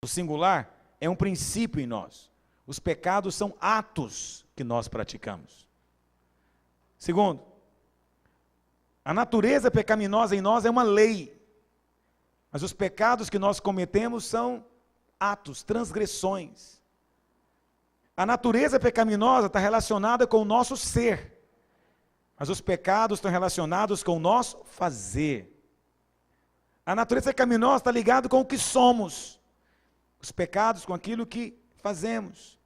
o singular, é um princípio em nós. Os pecados são atos que nós praticamos. Segundo, a natureza pecaminosa em nós é uma lei, mas os pecados que nós cometemos são atos, transgressões. A natureza pecaminosa está relacionada com o nosso ser, mas os pecados estão relacionados com o nosso fazer. A natureza pecaminosa está ligada com o que somos, os pecados com aquilo que fazemos.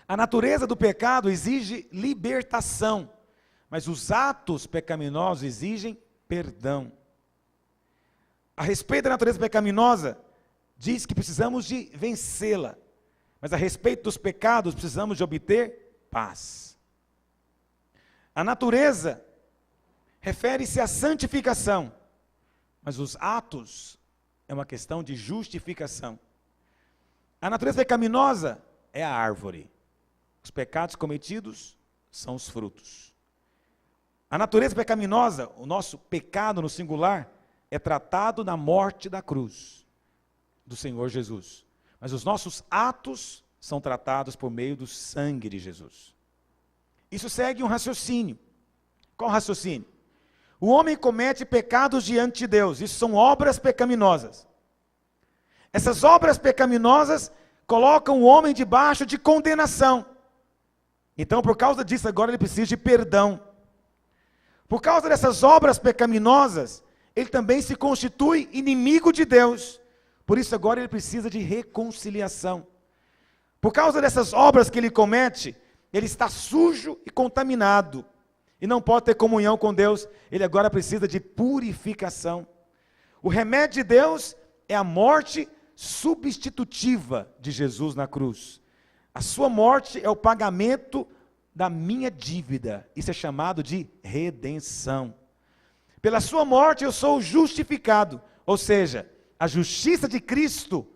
A natureza do pecado exige libertação, mas os atos pecaminosos exigem perdão. A respeito da natureza pecaminosa, diz que precisamos de vencê-la, mas a respeito dos pecados precisamos de obter paz. A natureza refere-se à santificação, mas os atos é uma questão de justificação. A natureza pecaminosa é a árvore, os pecados cometidos são os frutos. A natureza pecaminosa, o nosso pecado no singular, é tratado na morte da cruz do Senhor Jesus. Mas os nossos atos são tratados por meio do sangue de Jesus. Isso segue um raciocínio. Qual raciocínio? O homem comete pecados diante de Deus, isso são obras pecaminosas. Essas obras pecaminosas colocam o homem debaixo de condenação. Então, por causa disso, agora ele precisa de perdão. Por causa dessas obras pecaminosas, ele também se constitui inimigo de Deus. Por isso agora ele precisa de reconciliação. Por causa dessas obras que ele comete, ele está sujo e contaminado. E não pode ter comunhão com Deus. Ele agora precisa de purificação. O remédio de Deus é a morte substitutiva de Jesus na cruz. A sua morte é o pagamento da minha dívida. Isso é chamado de redenção. Pela sua morte eu sou justificado. Ou seja, a justiça de Cristo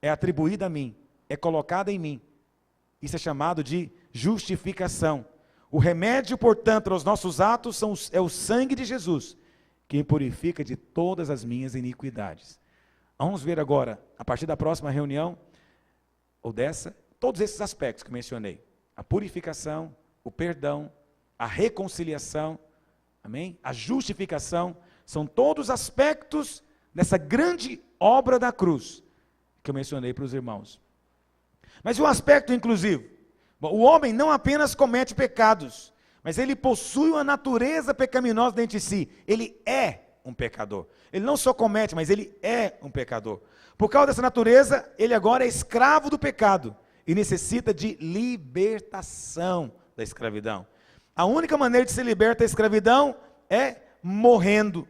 é atribuída a mim, é colocada em mim. Isso é chamado de justificação. O remédio, portanto, aos nossos atos é o sangue de Jesus, que me purifica de todas as minhas iniquidades. Vamos ver agora, a partir da próxima reunião, ou dessa, todos esses aspectos que mencionei. A purificação, o perdão, a reconciliação, amém? A justificação, são todos aspectos dessa grande obra da cruz, que eu mencionei para os irmãos. Mas o aspecto inclusivo, o homem não apenas comete pecados, mas ele possui uma natureza pecaminosa dentro de si, ele é um pecador. Ele não só comete, mas ele é um pecador. Por causa dessa natureza, ele agora é escravo do pecado, e necessita de libertação da escravidão. A única maneira de se libertar da escravidão é morrendo.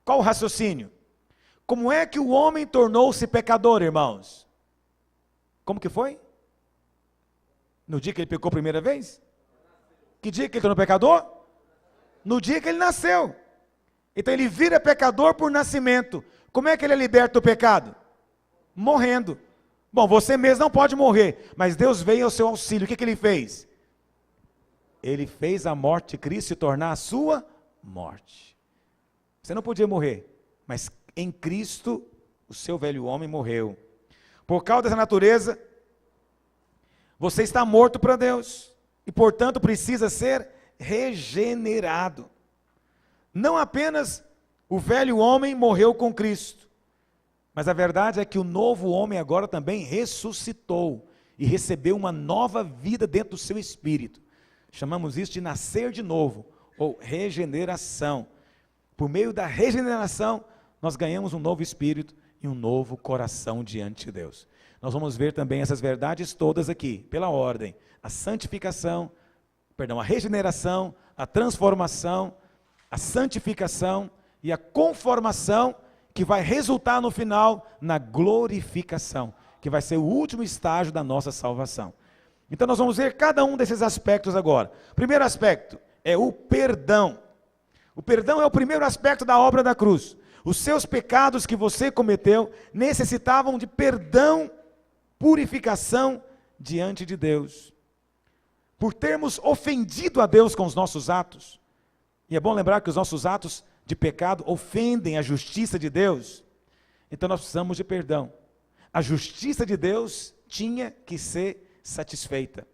Qual o raciocínio? Como é que o homem tornou-se pecador, irmãos? Como que foi? No dia que ele pecou a primeira vez? Que dia que ele tornou pecador? No dia que ele nasceu. Então ele vira pecador por nascimento. Como é que ele é liberto do pecado? Morrendo. Bom, você mesmo não pode morrer, mas Deus veio ao seu auxílio. O que ele fez? Ele fez a morte de Cristo se tornar a sua morte. Você não podia morrer, mas em Cristo o seu velho homem morreu. Por causa dessa natureza, você está morto para Deus e, portanto, precisa ser regenerado. Não apenas o velho homem morreu com Cristo, mas a verdade é que o novo homem agora também ressuscitou e recebeu uma nova vida dentro do seu espírito. Chamamos isso de nascer de novo, ou regeneração. Por meio da regeneração, nós ganhamos um novo espírito e um novo coração diante de Deus. Nós vamos ver também essas verdades todas aqui, pela ordem. A santificação, a regeneração, a transformação, a santificação e a conformação, que vai resultar no final na glorificação, que vai ser o último estágio da nossa salvação. Então nós vamos ver cada um desses aspectos agora. O primeiro aspecto é o perdão. O perdão é o primeiro aspecto da obra da cruz. Os seus pecados que você cometeu necessitavam de perdão, purificação diante de Deus. Por termos ofendido a Deus com os nossos atos, e é bom lembrar que os nossos atos de pecado ofendem a justiça de Deus, então nós precisamos de perdão. A justiça de Deus tinha que ser satisfeita.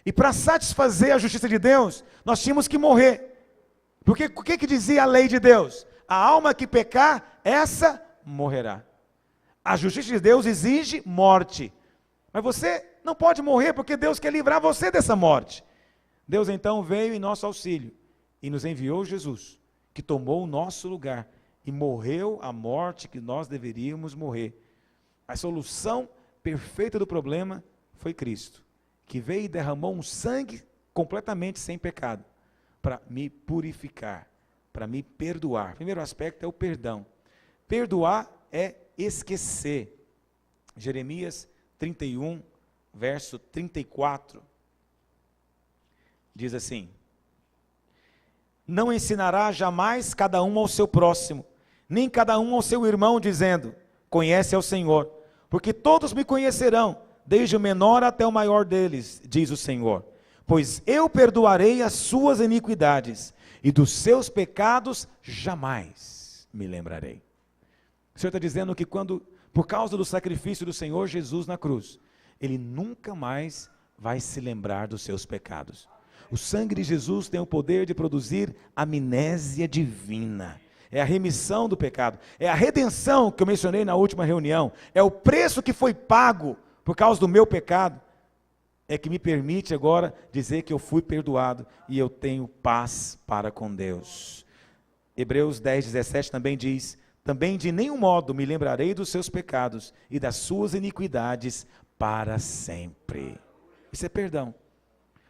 E para satisfazer a justiça de Deus, nós tínhamos que morrer. Porque o que dizia a lei de Deus? A alma que pecar, essa morrerá. A justiça de Deus exige morte. Mas você não pode morrer porque Deus quer livrar você dessa morte. Deus então veio em nosso auxílio e nos enviou Jesus, que tomou o nosso lugar e morreu a morte que nós deveríamos morrer. A solução perfeita do problema foi Cristo, que veio e derramou um sangue completamente sem pecado, para me purificar, para me perdoar. O primeiro aspecto é o perdão. Perdoar é esquecer. Jeremias 31, verso 34, diz assim: não ensinará jamais cada um ao seu próximo, nem cada um ao seu irmão, dizendo, conhece ao Senhor, porque todos me conhecerão, desde o menor até o maior deles, diz o Senhor. Pois eu perdoarei as suas iniquidades, e dos seus pecados jamais me lembrarei. O Senhor está dizendo que por causa do sacrifício do Senhor Jesus na cruz, Ele nunca mais vai se lembrar dos seus pecados. O sangue de Jesus tem o poder de produzir amnésia divina. É a remissão do pecado, é a redenção que eu mencionei na última reunião, é o preço que foi pago por causa do meu pecado, é que me permite agora dizer que eu fui perdoado e eu tenho paz para com Deus. Hebreus 10, 17 também diz, também de nenhum modo me lembrarei dos seus pecados e das suas iniquidades para sempre. Isso é perdão.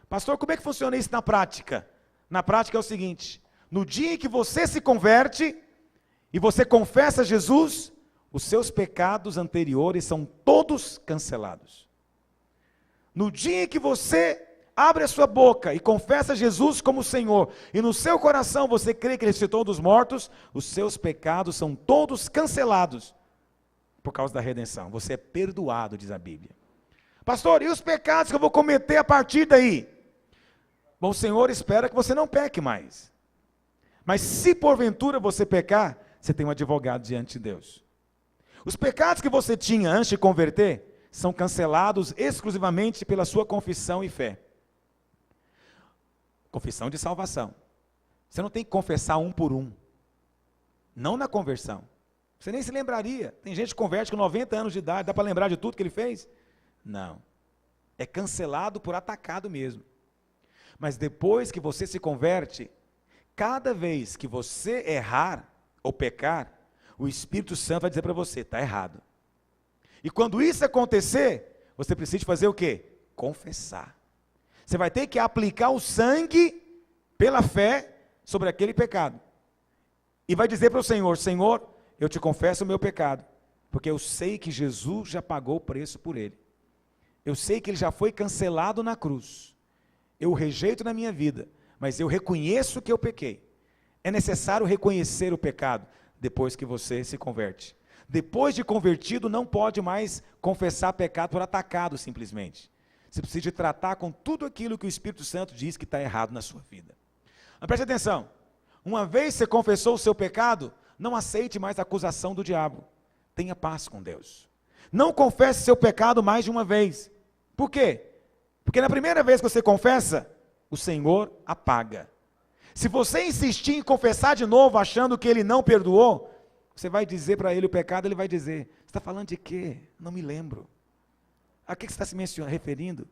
Pastor, como é que funciona isso na prática? Na prática é o seguinte, no dia em que você se converte e você confessa Jesus, os seus pecados anteriores são todos cancelados. No dia em que você abre a sua boca e confessa Jesus como Senhor, e no seu coração você crê que Ele ressuscitou dos mortos, os seus pecados são todos cancelados por causa da redenção. Você é perdoado, diz a Bíblia. Pastor, e os pecados que eu vou cometer a partir daí? Bom, o Senhor espera que você não peque mais. Mas se porventura você pecar, você tem um advogado diante de Deus. Os pecados que você tinha antes de converter são cancelados exclusivamente pela sua confissão e fé. Confissão de salvação. Você não tem que confessar um por um. Não na conversão. Você nem se lembraria. Tem gente que converte com 90 anos de idade, dá para lembrar de tudo que ele fez? Não. É cancelado por atacado mesmo. Mas depois que você se converte, cada vez que você errar ou pecar, o Espírito Santo vai dizer para você, está errado. E quando isso acontecer, você precisa fazer o quê? Confessar. Você vai ter que aplicar o sangue pela fé sobre aquele pecado. E vai dizer para o Senhor, Senhor, eu te confesso o meu pecado, porque eu sei que Jesus já pagou o preço por ele. Eu sei que ele já foi cancelado na cruz. Eu o rejeito na minha vida, mas eu reconheço que eu pequei. É necessário reconhecer o pecado depois que você se converte. Depois de convertido, não pode mais confessar pecado por atacado simplesmente. Você precisa tratar com tudo aquilo que o Espírito Santo diz que está errado na sua vida. Mas preste atenção, uma vez você confessou o seu pecado, não aceite mais a acusação do diabo. Tenha paz com Deus. Não confesse seu pecado mais de uma vez. Por quê? Porque na primeira vez que você confessa, o Senhor apaga. Se você insistir em confessar de novo, achando que Ele não perdoou, você vai dizer para Ele o pecado, Ele vai dizer, você está falando de quê? Não me lembro. A que você está se referindo?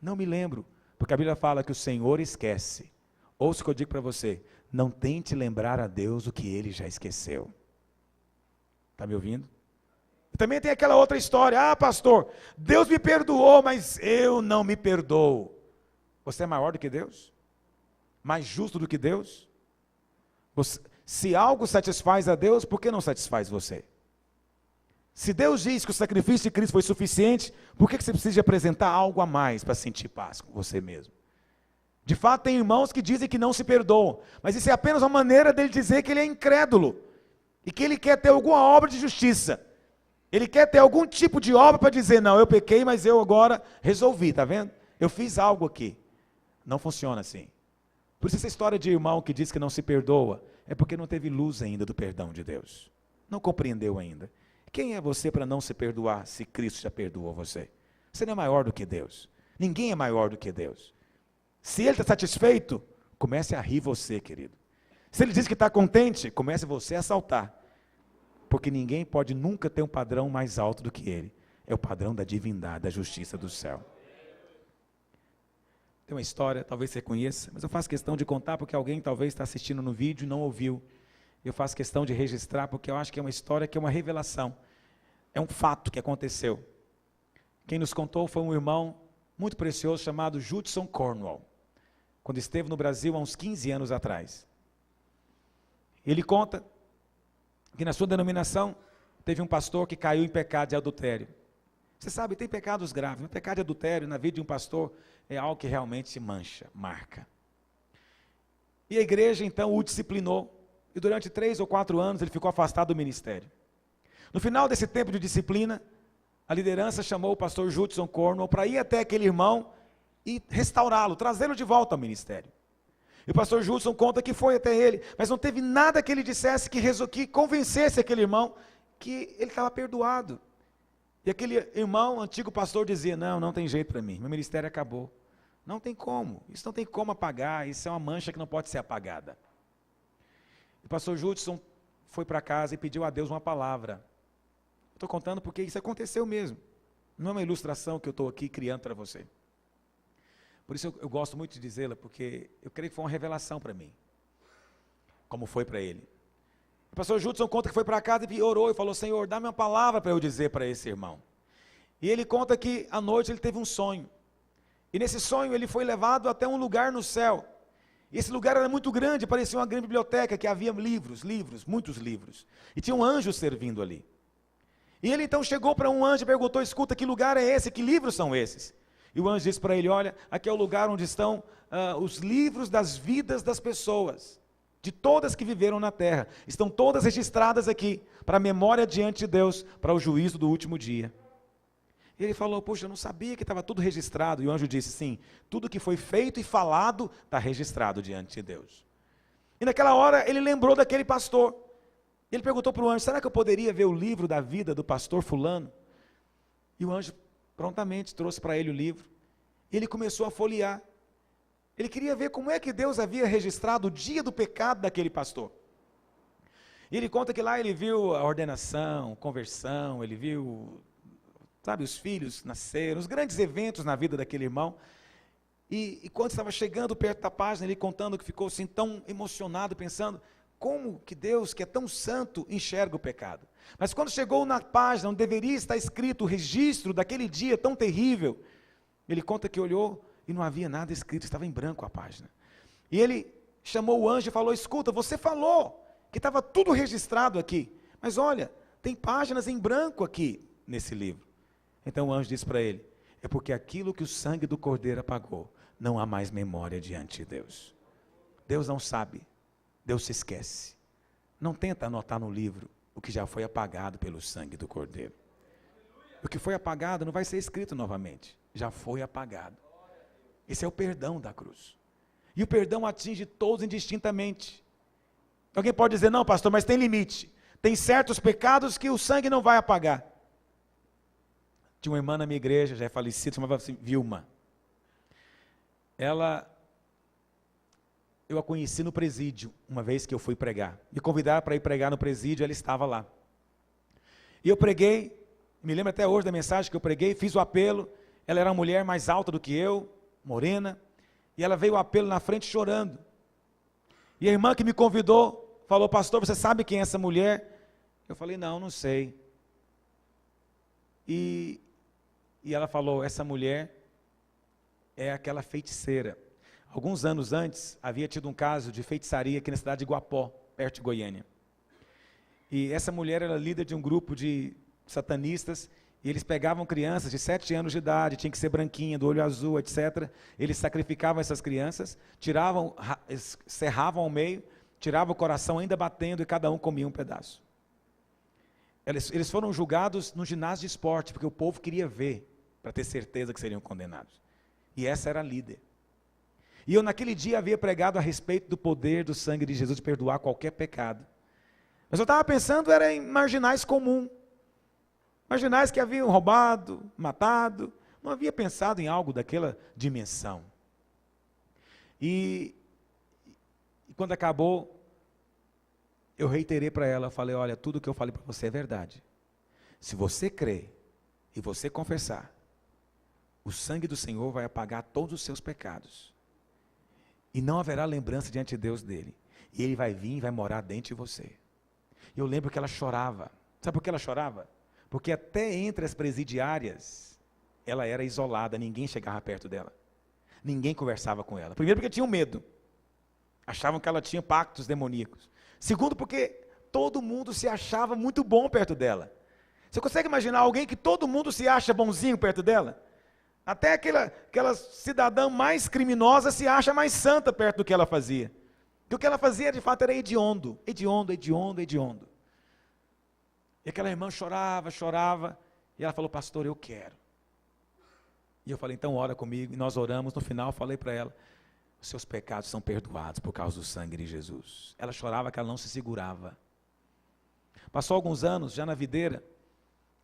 Não me lembro. Porque a Bíblia fala que o Senhor esquece. Ouça o que eu digo para você, não tente lembrar a Deus o que Ele já esqueceu. Está me ouvindo? Também tem aquela outra história, ah pastor, Deus me perdoou, mas eu não me perdoo. Você é maior do que Deus? Mais justo do que Deus? Se algo satisfaz a Deus, por que não satisfaz você? Se Deus diz que o sacrifício de Cristo foi suficiente, por que você precisa de apresentar algo a mais para sentir paz com você mesmo? De fato, tem irmãos que dizem que não se perdoam, mas isso é apenas uma maneira dele dizer que ele é incrédulo, e que ele quer ter alguma obra de justiça. Ele quer ter algum tipo de obra para dizer, não, eu pequei, mas eu agora resolvi, está vendo? Eu fiz algo aqui. Não funciona assim. Por isso essa história de irmão que diz que não se perdoa, é porque não teve luz ainda do perdão de Deus. Não compreendeu ainda. Quem é você para não se perdoar se Cristo já perdoou você? Você não é maior do que Deus. Ninguém é maior do que Deus. Se Ele está satisfeito, comece a rir você, querido. Se Ele diz que está contente, comece você a saltar. Porque ninguém pode nunca ter um padrão mais alto do que Ele. É o padrão da divindade, da justiça do céu. Tem uma história, talvez você conheça, mas eu faço questão de contar porque alguém talvez está assistindo no vídeo e não ouviu. Eu faço questão de registrar porque eu acho que é uma história que é uma revelação. É um fato que aconteceu. Quem nos contou foi um irmão muito precioso chamado Judson Cornwall, quando esteve no Brasil há uns 15 anos atrás. Ele conta que na sua denominação teve um pastor que caiu em pecado de adultério. Você sabe, tem pecados graves. O pecado de adultério na vida de um pastor é algo que realmente mancha, marca. E a igreja então o disciplinou, e durante 3 ou 4 anos ele ficou afastado do ministério. No final desse tempo de disciplina, a liderança chamou o pastor Judson Cornwall para ir até aquele irmão e restaurá-lo, trazê-lo de volta ao ministério. E o pastor Judson conta que foi até ele, mas não teve nada que ele dissesse que convencesse aquele irmão que ele estava perdoado. E aquele irmão, antigo pastor, dizia, não tem jeito para mim, meu ministério acabou. Não tem como, isso não tem como apagar, isso é uma mancha que não pode ser apagada. O pastor Judson foi para casa e pediu a Deus uma palavra. Estou contando porque isso aconteceu mesmo. Não é uma ilustração que eu estou aqui criando para você. Por isso eu gosto muito de dizê-la, porque eu creio que foi uma revelação para mim, como foi para ele. O pastor Judson conta que foi para casa e orou e falou, Senhor, dá-me uma palavra para eu dizer para esse irmão. E ele conta que à noite ele teve um sonho. E nesse sonho ele foi levado até um lugar no céu. E esse lugar era muito grande, parecia uma grande biblioteca, que havia livros, muitos livros. E tinha um anjo servindo ali. E ele então chegou para um anjo e perguntou, escuta, que lugar é esse? Que livros são esses? E o anjo disse para ele, olha, aqui é o lugar onde estão os livros das vidas das pessoas, de todas que viveram na terra. Estão todas registradas aqui, para a memória diante de Deus, para o juízo do último dia. E ele falou, poxa, eu não sabia que estava tudo registrado. E o anjo disse, sim, tudo que foi feito e falado está registrado diante de Deus. E naquela hora ele lembrou daquele pastor. Ele perguntou para o anjo, será que eu poderia ver o livro da vida do pastor fulano? E o anjo prontamente trouxe para ele o livro. E ele começou a folhear. Ele queria ver como é que Deus havia registrado o dia do pecado daquele pastor. E ele conta que lá ele viu a ordenação, conversão, ele viu, sabe, os filhos nasceram, os grandes eventos na vida daquele irmão. E quando estava chegando perto da página, ele contando que ficou assim tão emocionado, pensando, como que Deus, que é tão santo, enxerga o pecado. Mas quando chegou na página onde deveria estar escrito o registro daquele dia tão terrível, ele conta que olhou e não havia nada escrito, estava em branco a página. E ele chamou o anjo e falou, escuta, você falou que estava tudo registrado aqui, mas olha, tem páginas em branco aqui nesse livro. Então o anjo disse para ele, é porque aquilo que o sangue do Cordeiro apagou, não há mais memória diante de Deus. Deus não sabe, Deus se esquece. Não tenta anotar no livro o que já foi apagado pelo sangue do Cordeiro. O que foi apagado não vai ser escrito novamente, já foi apagado. Esse é o perdão da cruz. E o perdão atinge todos indistintamente. Alguém pode dizer, não pastor, mas tem limite. Tem certos pecados que o sangue não vai apagar. Tinha uma irmã na minha igreja, já é falecida, chamava-se Vilma. Eu a conheci no presídio, uma vez que eu fui pregar. Me convidaram para ir pregar no presídio, ela estava lá. E eu preguei, me lembro até hoje da mensagem que eu preguei, fiz o apelo. Ela era uma mulher mais alta do que eu, morena, e ela veio o apelo na frente chorando. E a irmã que me convidou, falou, pastor, você sabe quem é essa mulher? Eu falei, não sei. E ela falou, essa mulher é aquela feiticeira. Alguns anos antes, havia tido um caso de feitiçaria aqui na cidade de Guapó, perto de Goiânia. E essa mulher era líder de um grupo de satanistas, e eles pegavam crianças de 7 anos de idade, tinha que ser branquinha, do olho azul, etc. Eles sacrificavam essas crianças, tiravam, serravam ao meio, tiravam o coração ainda batendo e cada um comia um pedaço. Eles foram julgados no ginásio de esporte, porque o povo queria ver, para ter certeza que seriam condenados. E essa era a líder. E eu naquele dia havia pregado a respeito do poder do sangue de Jesus de perdoar qualquer pecado. Mas eu estava pensando, era em marginais comum. marginais que haviam roubado, matado, não havia pensado em algo daquela dimensão. E quando acabou, eu reiterei para ela, falei, olha, tudo que eu falei para você é verdade. Se você crer e você confessar, o sangue do Senhor vai apagar todos os seus pecados. E não haverá lembrança diante de Deus dele. E ele vai vir e vai morar dentro de você. Eu lembro que ela chorava. Sabe por que ela chorava? Porque até entre as presidiárias, ela era isolada, ninguém chegava perto dela. Ninguém conversava com ela. Primeiro porque tinham medo. Achavam que ela tinha pactos demoníacos. Segundo porque todo mundo se achava muito bom perto dela. Você consegue imaginar alguém que todo mundo se acha bonzinho perto dela? Até aquela cidadã mais criminosa se acha mais santa perto do que ela fazia. Porque o que ela fazia, de fato, era hediondo. Hediondo, hediondo, hediondo. E aquela irmã chorava, chorava. E ela falou, pastor, eu quero. E eu falei, então ora comigo. E nós oramos. No final, eu falei para ela, os seus pecados são perdoados por causa do sangue de Jesus. Ela chorava que ela não se segurava. Passou alguns anos, já na videira,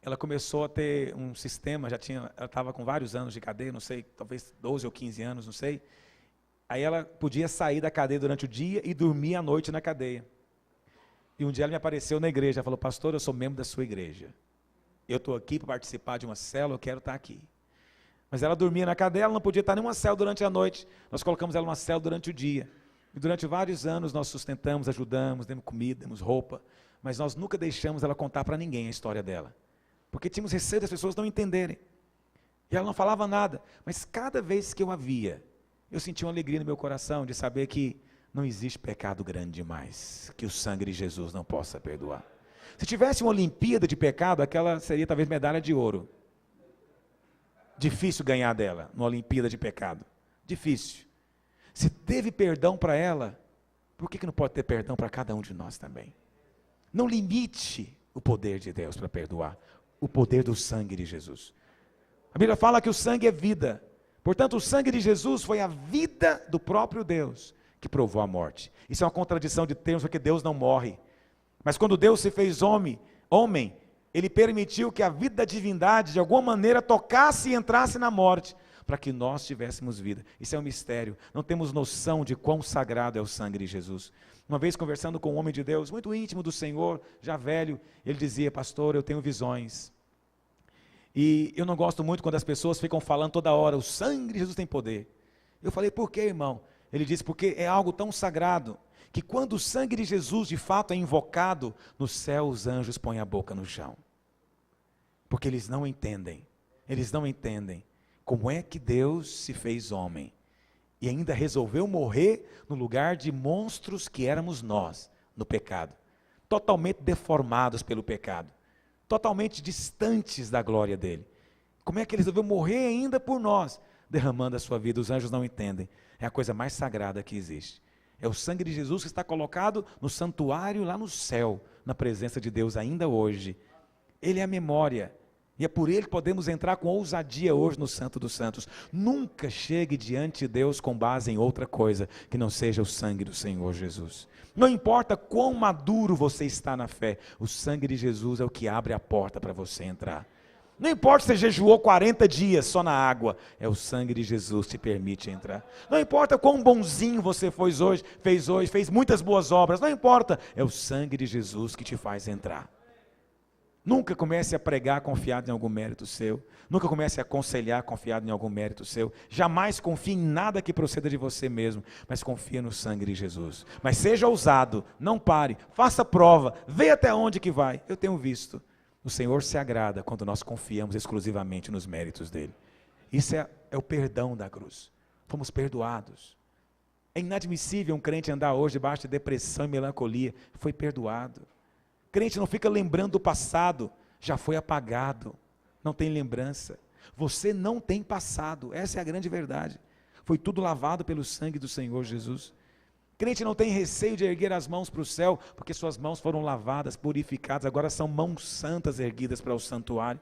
ela começou a ter um sistema, ela estava com vários anos de cadeia, não sei, talvez 12 ou 15 anos, não sei. Aí ela podia sair da cadeia durante o dia e dormir à noite na cadeia. E um dia ela me apareceu na igreja, ela falou, pastor, eu sou membro da sua igreja. Eu estou aqui para participar de uma célula, eu quero estar aqui. Mas ela dormia na cadeia, ela não podia estar em nenhuma célula durante a noite. Nós colocamos ela numa célula durante o dia. E durante vários anos nós sustentamos, ajudamos, demos comida, demos roupa. Mas nós nunca deixamos ela contar para ninguém a história dela. Porque tínhamos receio das pessoas não entenderem. E ela não falava nada. Mas cada vez que eu a via, eu sentia uma alegria no meu coração de saber que não existe pecado grande demais, que o sangue de Jesus não possa perdoar. Se tivesse uma Olimpíada de pecado, aquela seria talvez medalha de ouro. Difícil ganhar dela, numa Olimpíada de pecado. Difícil. Se teve perdão para ela, por que não pode ter perdão para cada um de nós também? Não limite o poder de Deus para perdoar. O poder do sangue de Jesus. A Bíblia fala que o sangue é vida. Portanto, o sangue de Jesus foi a vida do próprio Deus que provou a morte. Isso é uma contradição de termos, porque Deus não morre. Mas quando Deus se fez homem, Ele permitiu que a vida da divindade, de alguma maneira, tocasse e entrasse na morte, para que nós tivéssemos vida. Isso é um mistério. Não temos noção de quão sagrado é o sangue de Jesus. Uma vez conversando com um homem de Deus, muito íntimo do Senhor, já velho, ele dizia, pastor, eu tenho visões. E eu não gosto muito quando as pessoas ficam falando toda hora, o sangue de Jesus tem poder. Eu falei, por quê, irmão? Ele disse, porque é algo tão sagrado, que quando o sangue de Jesus de fato é invocado, no céu os anjos põem a boca no chão. Porque eles não entendem como é que Deus se fez homem. E ainda resolveu morrer no lugar de monstros que éramos nós, no pecado. Totalmente deformados pelo pecado. Totalmente distantes da glória dele. Como é que ele resolveu morrer ainda por nós, derramando a sua vida? Os anjos não entendem. É a coisa mais sagrada que existe. É o sangue de Jesus que está colocado no santuário lá no céu, na presença de Deus ainda hoje. Ele é a memória. E é por ele que podemos entrar com ousadia hoje no Santo dos Santos. Nunca chegue diante de Deus com base em outra coisa que não seja o sangue do Senhor Jesus. Não importa quão maduro você está na fé, o sangue de Jesus é o que abre a porta para você entrar. Não importa se você jejuou 40 dias só na água, é o sangue de Jesus que te permite entrar. Não importa quão bonzinho você fez muitas boas obras, não importa, é o sangue de Jesus que te faz entrar. Nunca comece a pregar confiado em algum mérito seu. Nunca comece a aconselhar confiado em algum mérito seu. Jamais confie em nada que proceda de você mesmo, mas confie no sangue de Jesus. Mas seja ousado, não pare, faça prova, veja até onde que vai. Eu tenho visto. O Senhor se agrada quando nós confiamos exclusivamente nos méritos dele. Isso é o perdão da cruz. Fomos perdoados. É inadmissível um crente andar hoje debaixo de depressão e melancolia. Foi perdoado. Crente não fica lembrando do passado, já foi apagado, não tem lembrança. Você não tem passado, essa é a grande verdade. Foi tudo lavado pelo sangue do Senhor Jesus. Crente não tem receio de erguer as mãos para o céu, porque suas mãos foram lavadas, purificadas, agora são mãos santas erguidas para o santuário.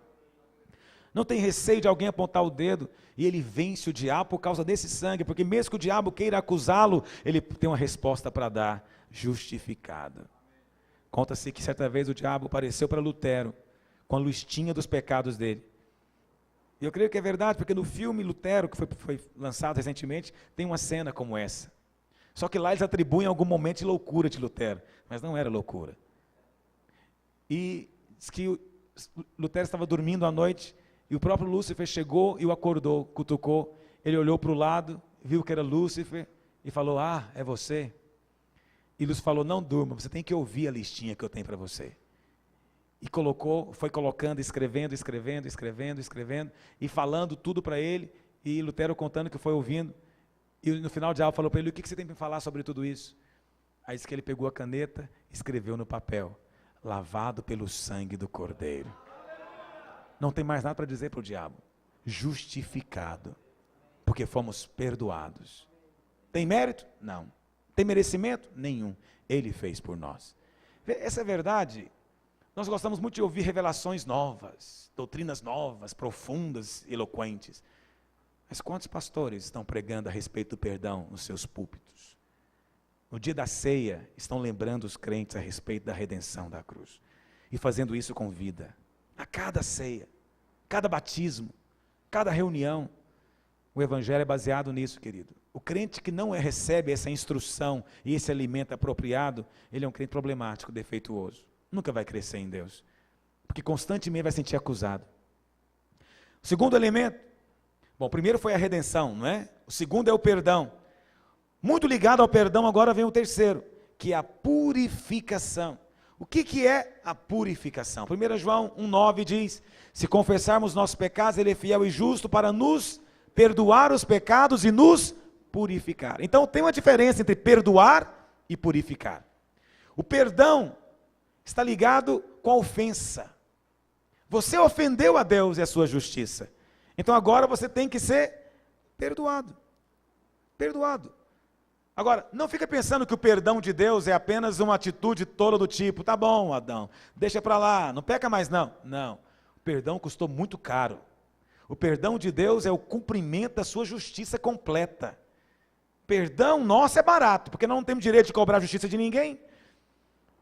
Não tem receio de alguém apontar o dedo e ele vence o diabo por causa desse sangue, porque mesmo que o diabo queira acusá-lo, ele tem uma resposta para dar, justificado. Conta-se que certa vez o diabo apareceu para Lutero, com a listinha dos pecados dele. E eu creio que é verdade, porque no filme Lutero, que foi lançado recentemente, tem uma cena como essa. Só que lá eles atribuem algum momento de loucura de Lutero, mas não era loucura. E diz que Lutero estava dormindo à noite, e o próprio Lúcifer chegou e o acordou, cutucou. Ele olhou para o lado, viu que era Lúcifer, e falou, é você? E Lúcifer falou, não durma, você tem que ouvir a listinha que eu tenho para você. E foi colocando, escrevendo, e falando tudo para ele, e Lutero contando que foi ouvindo, e no final de aula falou para ele, o que você tem para falar sobre tudo isso? Aí disse que ele pegou a caneta, escreveu no papel, lavado pelo sangue do Cordeiro. Não tem mais nada para dizer para o diabo. Justificado, porque fomos perdoados. Tem mérito? Não. Tem merecimento? Nenhum. Ele fez por nós. Essa é a verdade. Nós gostamos muito de ouvir revelações novas, doutrinas novas, profundas, eloquentes. Mas quantos pastores estão pregando a respeito do perdão nos seus púlpitos? No dia da ceia, estão lembrando os crentes a respeito da redenção da cruz. E fazendo isso com vida. A cada ceia, cada batismo, cada reunião. O evangelho é baseado nisso, querido. O crente que não recebe essa instrução e esse alimento apropriado, ele é um crente problemático, defeituoso. Nunca vai crescer em Deus, porque constantemente vai se sentir acusado. O segundo elemento, o primeiro foi a redenção, não é? O segundo é o perdão. Muito ligado ao perdão, agora vem o terceiro, que é a purificação. O que é a purificação? 1 João 1,9 diz, se confessarmos nossos pecados, Ele é fiel e justo para nos perdoar os pecados e nos purificar. Então tem uma diferença entre perdoar e purificar. O perdão está ligado com a ofensa. Você ofendeu a Deus e a sua justiça. Então agora você tem que ser perdoado. Perdoado. Agora, não fica pensando que o perdão de Deus é apenas uma atitude tola do tipo, tá bom, Adão, deixa para lá, não peca mais não. Não, o perdão custou muito caro. O perdão de Deus é o cumprimento da sua justiça completa. Perdão nosso é barato, porque nós não temos direito de cobrar a justiça de ninguém.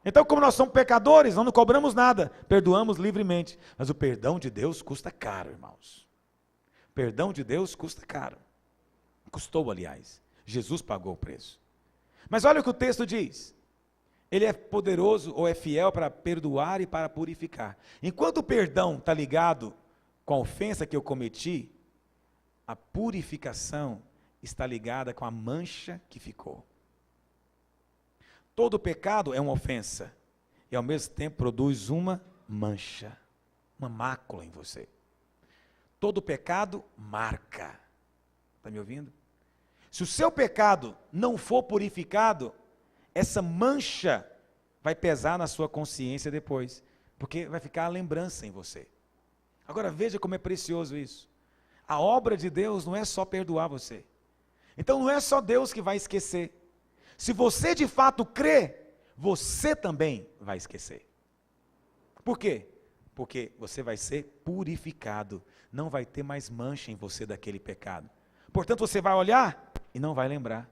Então, como nós somos pecadores, nós não cobramos nada, perdoamos livremente. Mas o perdão de Deus custa caro, irmãos. O perdão de Deus custa caro. Custou, aliás. Jesus pagou o preço. Mas olha o que o texto diz. Ele é poderoso ou é fiel para perdoar e para purificar. Enquanto o perdão está ligado com a ofensa que eu cometi, a purificação está ligada com a mancha que ficou. Todo pecado é uma ofensa e ao mesmo tempo produz uma mancha, uma mácula em você. Todo pecado marca. Está me ouvindo? Se o seu pecado não for purificado, essa mancha vai pesar na sua consciência depois, porque vai ficar a lembrança em você. Agora veja como é precioso isso. A obra de Deus não é só perdoar você. Então não é só Deus que vai esquecer. Se você de fato crê, você também vai esquecer. Por quê? Porque você vai ser purificado. Não vai ter mais mancha em você daquele pecado. Portanto, você vai olhar e não vai lembrar.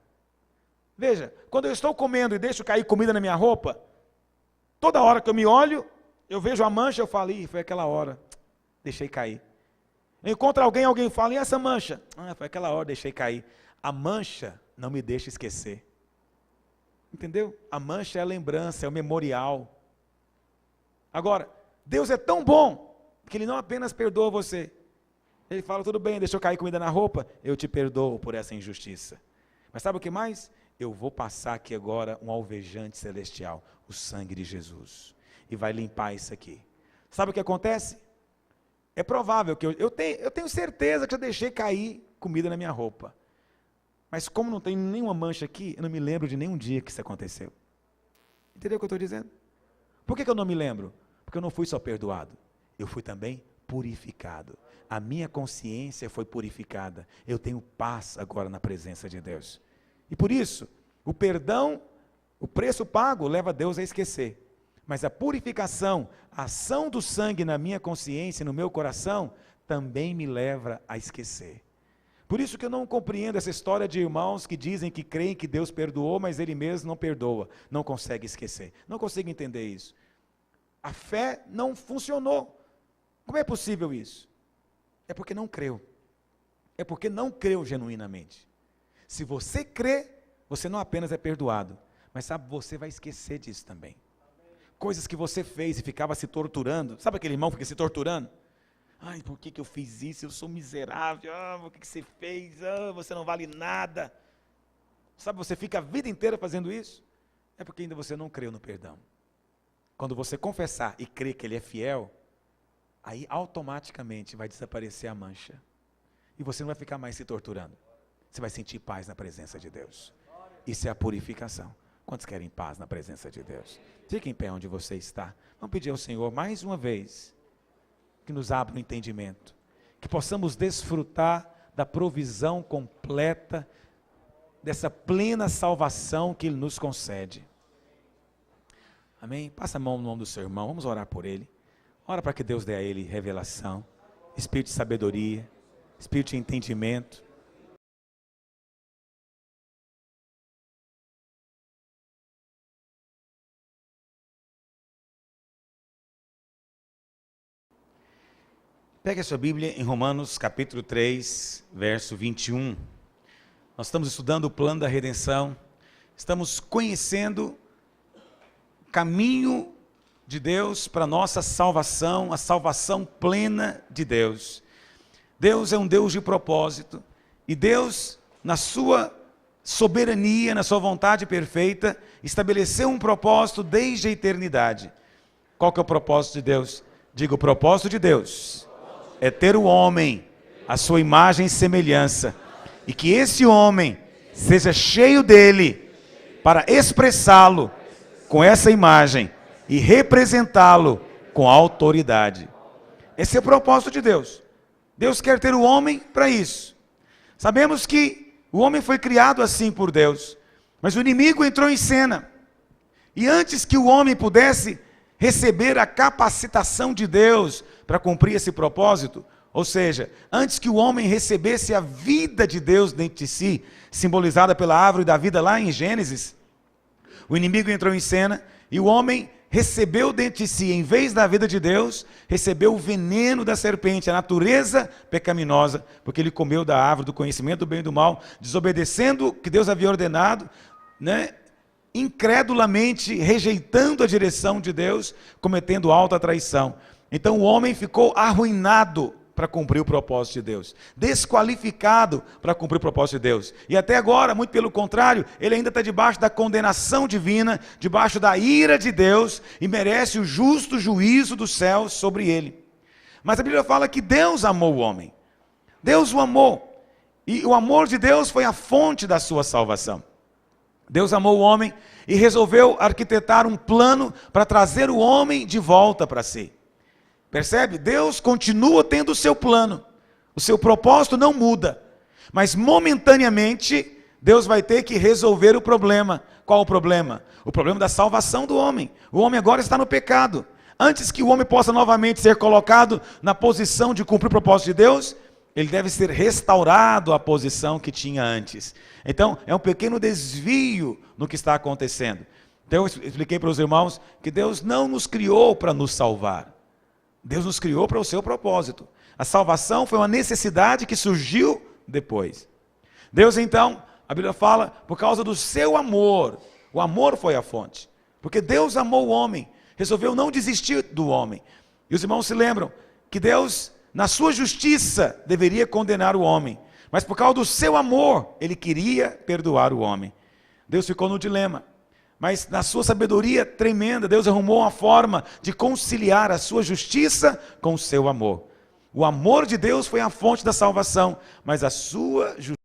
Veja, quando eu estou comendo e deixo cair comida na minha roupa, toda hora que eu me olho, eu vejo a mancha, eu falo, foi aquela hora, deixei cair. Eu encontro alguém fala, e essa mancha? Foi aquela hora, deixei cair. A mancha não me deixa esquecer. Entendeu? A mancha é a lembrança, é o memorial. Agora, Deus é tão bom, que Ele não apenas perdoa você. Ele fala, tudo bem, deixa eu cair comida na roupa, eu te perdoo por essa injustiça. Mas sabe o que mais? Eu vou passar aqui agora um alvejante celestial, o sangue de Jesus. E vai limpar isso aqui. Sabe o que acontece? É provável que eu tenho certeza que eu deixei cair comida na minha roupa. Mas como não tem nenhuma mancha aqui, eu não me lembro de nenhum dia que isso aconteceu. Entendeu o que eu estou dizendo? Por que eu não me lembro? Porque eu não fui só perdoado, eu fui também purificado. A minha consciência foi purificada. Eu tenho paz agora na presença de Deus. E por isso, o perdão, o preço pago leva Deus a esquecer. Mas a purificação, a ação do sangue na minha consciência, no meu coração, também me leva a esquecer. Por isso que eu não compreendo essa história de irmãos que dizem que creem que Deus perdoou, mas Ele mesmo não perdoa, não consegue esquecer. Não consigo entender isso. A fé não funcionou. Como é possível isso? É porque não creu. É porque não creu genuinamente. Se você crê, você não apenas é perdoado, mas sabe, você vai esquecer disso também. Coisas que você fez e ficava se torturando. Sabe aquele irmão que fica se torturando? Ai, por que eu fiz isso? Eu sou miserável. Por que você fez? Você não vale nada. Sabe, você fica a vida inteira fazendo isso? É porque ainda você não creu no perdão. Quando você confessar e crer que Ele é fiel, aí automaticamente vai desaparecer a mancha. E você não vai ficar mais se torturando. Você vai sentir paz na presença de Deus. Isso é a purificação. Quantos querem paz na presença de Deus? Fique em pé onde você está. Vamos pedir ao Senhor mais uma vez que nos abra o entendimento, que possamos desfrutar da provisão completa, dessa plena salvação que Ele nos concede. Amém? Passa a mão no nome do seu irmão, vamos orar por ele. Ora para que Deus dê a ele revelação, espírito de sabedoria, espírito de entendimento. Pegue a sua Bíblia em Romanos capítulo 3, verso 21. Nós estamos estudando o plano da redenção, estamos conhecendo o caminho de Deus para a nossa salvação, a salvação plena de Deus. Deus é um Deus de propósito, e Deus, na sua soberania, na sua vontade perfeita, estabeleceu um propósito desde a eternidade. Qual que é o propósito de Deus? Diga, o propósito de Deus é ter o homem, a sua imagem e semelhança, e que esse homem seja cheio dele, para expressá-lo com essa imagem, e representá-lo com autoridade. Esse é o propósito de Deus. Deus quer ter o homem para isso. Sabemos que o homem foi criado assim por Deus, mas o inimigo entrou em cena, e antes que o homem pudesse receber a capacitação de Deus para cumprir esse propósito, ou seja, antes que o homem recebesse a vida de Deus dentro de si, simbolizada pela árvore da vida lá em Gênesis, o inimigo entrou em cena e o homem recebeu dentro de si, em vez da vida de Deus, recebeu o veneno da serpente, a natureza pecaminosa, porque ele comeu da árvore do conhecimento do bem e do mal, desobedecendo o que Deus havia ordenado, incredulamente rejeitando a direção de Deus, cometendo alta traição. Então o homem ficou arruinado para cumprir o propósito de Deus, desqualificado para cumprir o propósito de Deus, e até agora, muito pelo contrário, ele ainda está debaixo da condenação divina, debaixo da ira de Deus, e merece o justo juízo do céu sobre ele. Mas a Bíblia fala que Deus amou o homem, Deus o amou, e o amor de Deus foi a fonte da sua salvação. Deus amou o homem e resolveu arquitetar um plano para trazer o homem de volta para si. Percebe? Deus continua tendo o seu plano, o seu propósito não muda, mas momentaneamente Deus vai ter que resolver o problema. Qual o problema? O problema da salvação do homem. O homem agora está no pecado. Antes que o homem possa novamente ser colocado na posição de cumprir o propósito de Deus, ele deve ser restaurado à posição que tinha antes. Então, é um pequeno desvio no que está acontecendo. Então, eu expliquei para os irmãos que Deus não nos criou para nos salvar. Deus nos criou para o seu propósito. A salvação foi uma necessidade que surgiu depois. Deus, então, a Bíblia fala, por causa do seu amor, o amor foi a fonte. Porque Deus amou o homem, resolveu não desistir do homem. E os irmãos se lembram que Deus, na sua justiça, deveria condenar o homem. Mas por causa do seu amor, Ele queria perdoar o homem. Deus ficou no dilema. Mas na sua sabedoria tremenda, Deus arrumou uma forma de conciliar a sua justiça com o seu amor. O amor de Deus foi a fonte da salvação, mas a sua justiça